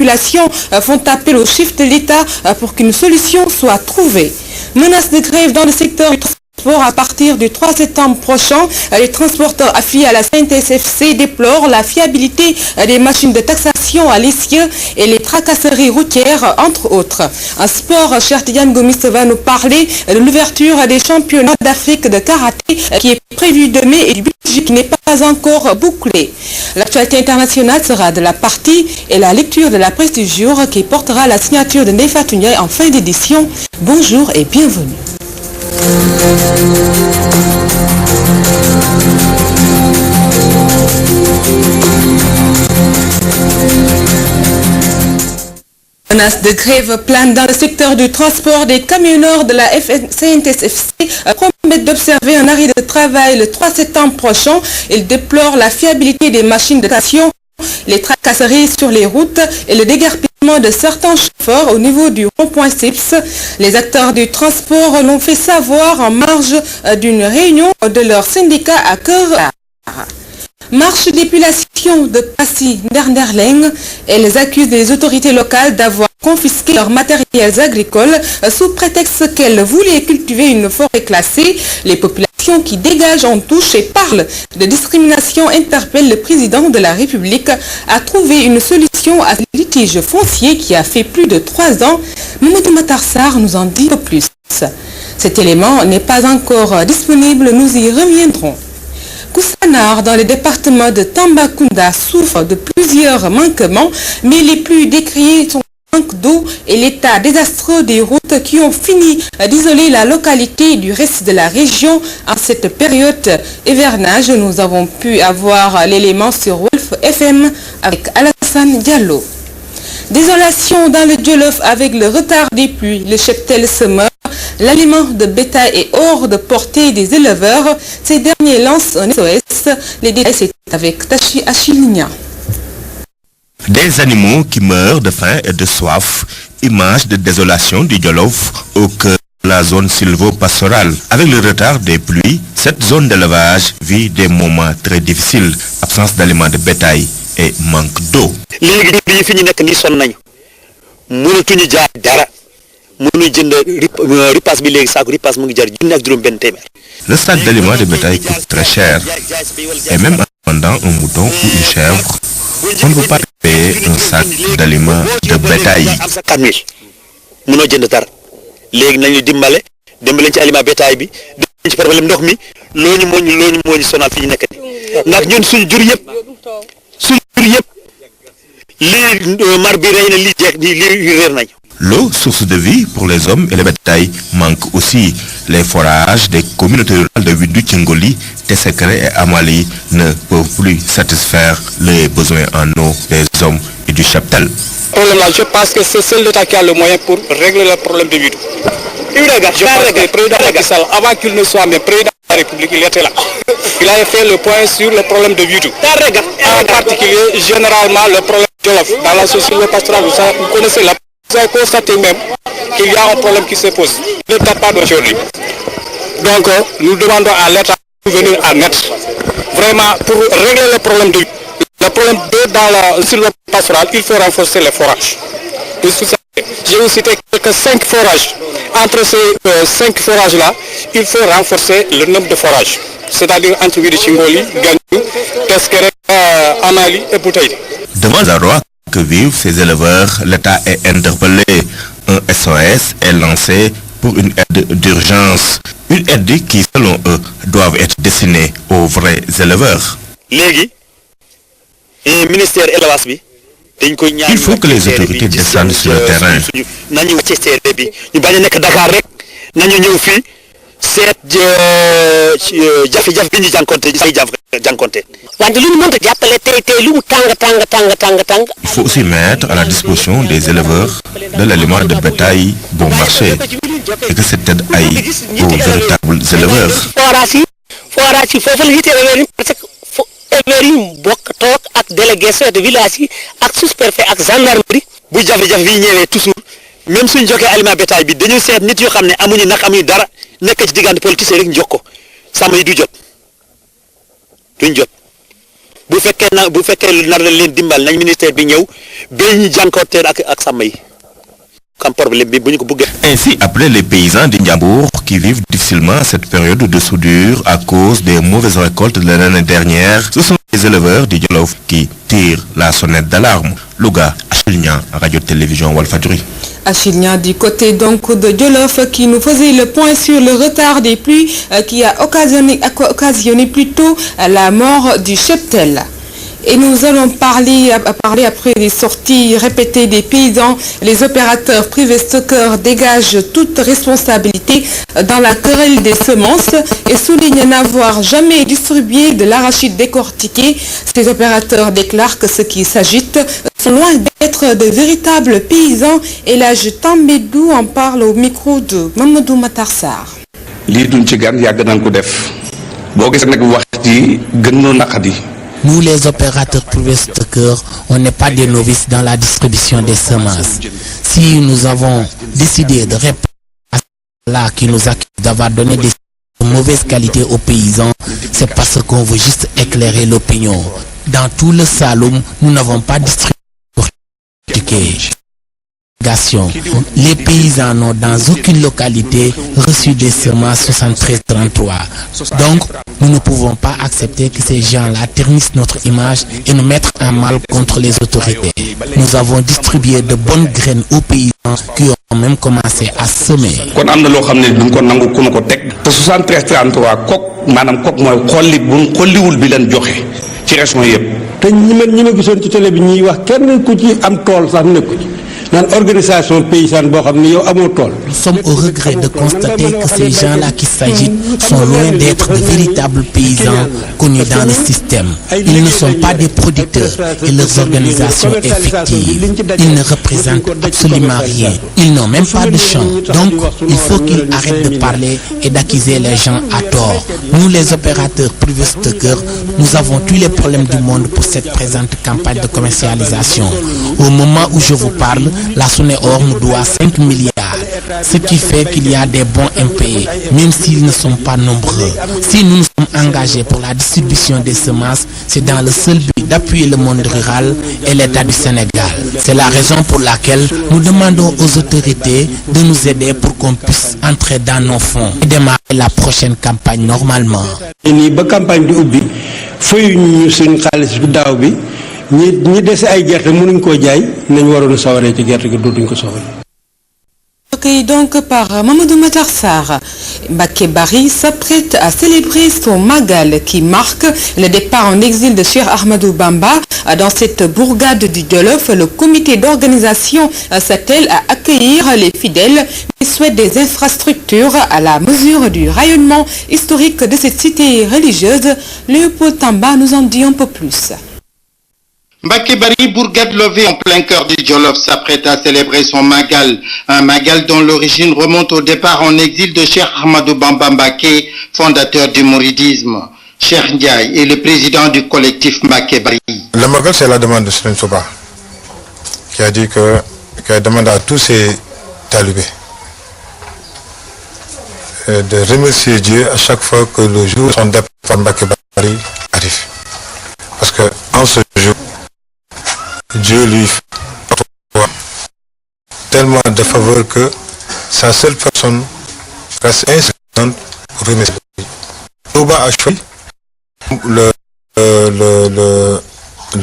populations font appel au chef de l'État pour qu'une solution soit trouvée. Menace de grève dans le secteur du transport à partir du 3 septembre prochain. Les transporteurs affiliés à la CNTS/FC déplorent la fiabilité des machines de taxation à l'essieu et les tracasseries routières, entre autres. En sport, Chertidiane Gomis va nous parler de l'ouverture des championnats d'Afrique de karaté qui est prévue demain et du budget qui n'est pas encore bouclé. L'actualité internationale sera de la partie et la lecture de la presse du jour qui portera la signature de Ndeye Fatou Ndiaye en fin d'édition. Bonjour et bienvenue. Menace de grève plane dans le secteur du transport. Des camionneurs de la CNTS/FC promettent d'observer un arrêt de travail le 3 septembre prochain. Ils déplorent la fiabilité des machines de taxation, les tracasseries sur les routes et le déguerpissement de certains chauffeurs au niveau du rond-point CIPS. Les acteurs du transport l'ont fait savoir en marge d'une réunion de leur syndicat à Cœur. Marche d'épilation de Passy Ndernerleng. Elles accusent les autorités locales d'avoir confisqué leurs matériels agricoles sous prétexte qu'elles voulaient cultiver une forêt classée. Les populations qui dégagent en touche et parlent de discrimination interpellent le président de la République à trouver une solution à ce litige foncier qui a fait plus de 3 ans. Mamadou Matarsar nous en dit plus. Cet élément n'est pas encore disponible, nous y reviendrons. Koussanar, dans le département de Tambacounda, souffre de plusieurs manquements, mais les plus décriés sont le manque d'eau et l'état désastreux des routes qui ont fini d'isoler la localité du reste de la région. En cette période hivernage, nous avons pu avoir l'élément sur Wolf FM avec Alassane Diallo. Désolation dans le Djolof avec le retard des pluies. Le cheptel se meurt. L'aliment de bétail est hors de portée des éleveurs. Ces derniers lancent un SOS. Les détails, c'est avec Tachi Achilinia. Des animaux qui meurent de faim et de soif. Image de désolation du Djolof au cœur de la zone sylvo-pastorale. Avec le retard des pluies, cette zone d'élevage vit des moments très difficiles. Absence d'aliments de bétail et manque d'eau. Le sac d'aliments de bétail coûte très cher. Et même en vendant un mouton ou une chèvre, on ne peut pas payer un sac d'aliments de bétail. L'eau, source de vie pour les hommes et les bétails, manque aussi. Les forages des communautés rurales de Windu, Tchingoli, Tessekere et Amali ne peuvent plus satisfaire les besoins en eau des hommes et du cheptel. Je pense que c'est seul l'État qui a le moyen pour régler le problème de Windu. Je pense que le président Macky Sall, avant qu'il ne soit même président de la République, il était là. Il avait fait le point sur le problème de Windu. En particulier, généralement, le problème de Djolof. Dans la société pastorale, vous connaissez la. Vous avez constaté même qu'il y a un problème qui se pose. Ne date pas d'aujourd'hui. Donc, nous demandons à l'État de venir en aide. Vraiment, pour régler le problème d'eau dans sur le pastoral, il faut renforcer les forages. Je vais citer quelques 5 forages. Entre ces 5 forages-là, il faut renforcer le nombre de forages. C'est-à-dire entre Chingoli, Gagnou, Teskere, Amali et Boutaï. Devant la roi que vivent ces éleveurs, l'État est interpellé. Un SOS est lancé pour une aide d'urgence. Une aide qui, selon eux, doit être destinée aux vrais éleveurs. Il faut que les autorités descendent sur le terrain. Il faut aussi mettre à la disposition des éleveurs de l'aliment de bétail bon marché et que cette aide aille aux véritables éleveurs. Même si nous avons aliment bétail, nous avons des gens qui ont dara nekk ci diggante politicien rek njokko sama yi du jot duñ jot bu fekkee nar na leen dimbal nañ ministère bi ñëw ba ñu jànkuwanteel ak sàmm yi comme problème bi bu ñu ko bëggee. Ainsi, après les paysans de Ndiambour qui vivent difficilement cette période de soudure à cause des mauvaises récoltes de l'année dernière, ce sont les éleveurs du Djolof qui tirent la sonnette d'alarme. Louga, Achille Niang, Radio-Télévision Walfadjri. Achille Niang du côté donc de Djolof qui nous faisait le point sur le retard des pluies qui a occasionné plutôt la mort du cheptel. Et nous allons parler après les sorties répétées des paysans. Les opérateurs privés stockeurs dégagent toute responsabilité dans la querelle des semences et soulignent n'avoir jamais distribué de l'arachide décortiqué. Ces opérateurs déclarent que ceux qui s'agitent sont loin d'être de véritables paysans. Et là, je Tambédou en parle au micro de Mamadou Matar Sarr. Nous, les opérateurs privés stockeurs, on n'est pas des novices dans la distribution des semences. Si nous avons décidé de répondre à cela qui nous accuse d'avoir donné des de mauvaise qualité aux paysans, c'est parce qu'on veut juste éclairer l'opinion. Dans tout le Saloum, nous n'avons pas distribué. Les paysans n'ont dans aucune localité reçu des semences 73-33. Donc, nous ne pouvons pas accepter que ces gens-là ternissent notre image et nous mettre en mal contre les autorités. Nous avons distribué de bonnes graines aux paysans qui ont même commencé à semer. Organisation paysanne Nous sommes au regret de constater que ces gens-là qui s'agitent sont loin d'être de véritables paysans connus dans le système. Ils ne sont pas des producteurs et leurs organisations effectives. Ils ne représentent absolument rien. Ils n'ont même pas de champ. Donc, il faut qu'ils arrêtent de parler et d'accuser les gens à tort. Nous, les opérateurs privés stockeurs, nous avons tous les problèmes du monde pour cette présente campagne de commercialisation. Au moment où je vous parle, la Sonéor nous doit 5 milliards, ce qui fait qu'il y a des bons impayés, même s'ils ne sont pas nombreux. Si nous nous sommes engagés pour la distribution des semences, c'est dans le seul but d'appuyer le monde rural et l'État du Sénégal. C'est la raison pour laquelle nous demandons aux autorités de nous aider pour qu'on puisse entrer dans nos fonds et démarrer la prochaine campagne normalement. Recueilli donc par Mamadou Matar Sarr, Mbacké Bari s'apprête à célébrer son Magal qui marque le départ en exil de Cheikh Ahmadou Bamba. Dans cette bourgade du Djolof, le comité d'organisation s'attelle à accueillir les fidèles et souhaite des infrastructures à la mesure du rayonnement historique de cette cité religieuse. Léopold Tamba nous en dit un peu plus. Mbacké Bari, bourgade levée en plein cœur du Djolof, s'apprête à célébrer son Magal. Un Magal dont l'origine remonte au départ en exil de Cheikh Ahmadou Bamba Mbacké, fondateur du mouridisme. Cheikh Ndiaye est le président du collectif Mbacké Bari. Le Magal, c'est la demande de Serigne Touba, qui a demandé à tous ses talibés de remercier Dieu à chaque fois que le jour de son départ Mbacké Bari arrive. Parce que en ce jour, Dieu lui fait tellement de faveurs que sa seule personne reste insuffisante pour remercier. Touba a choisi le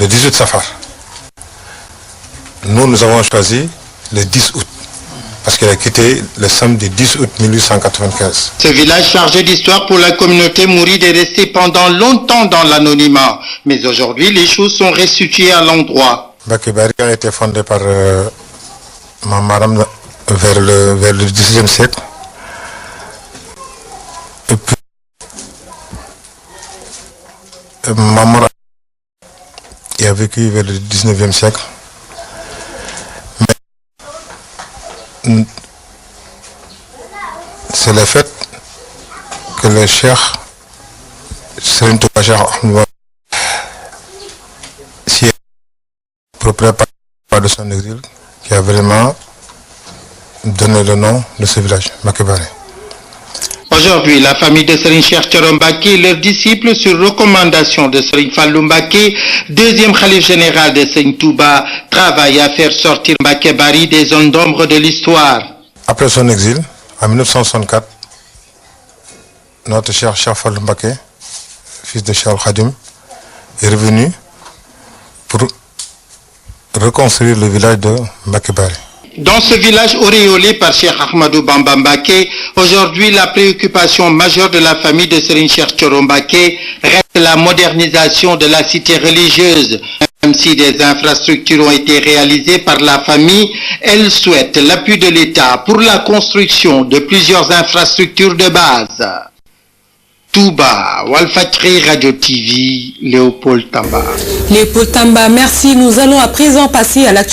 18 Safar. Nous avons choisi le 10 août. Parce qu'il a quitté le samedi 10 août 1895. Ce village chargé d'histoire pour la communauté mouride est resté pendant longtemps dans l'anonymat. Mais aujourd'hui, les choses sont restituées à l'endroit. Mbacké Bari a été fondé par Mamaram vers le 18e siècle. Et puis, Mamara a vécu vers le 19e siècle. Mais c'est le fait que le Cheikh Serigne Touba Cheikh Ahmadou Bamba si propriétaire de son exil qui a vraiment donné le nom de ce village, Mbacké Bari. Aujourd'hui, la famille de Serigne Cheikh Thioro Mbacké, leurs disciples, sur recommandation de Serigne Fallou Mbacké, deuxième khalife général de Serigne Touba, travaillent à faire sortir Mbacké Bari des zones d'ombre de l'histoire. Après son exil, en 1964, notre cher Cheikh Fallou Mbacké, fils de Cheikh Khadim, est revenu pour reconstruire le village de Mbacké Bari. Dans ce village auréolé par Cheikh Ahmadou Bamba Mbacké, aujourd'hui la préoccupation majeure de la famille de Serigne Cheikh Thioro Mbacké reste la modernisation de la cité religieuse. Même si des infrastructures ont été réalisées par la famille, elle souhaite l'appui de l'État pour la construction de plusieurs infrastructures de base. Touba, Walfadjri Radio TV, Léopold Tamba. Léopold Tamba, merci. Nous allons à présent passer à l'actualité.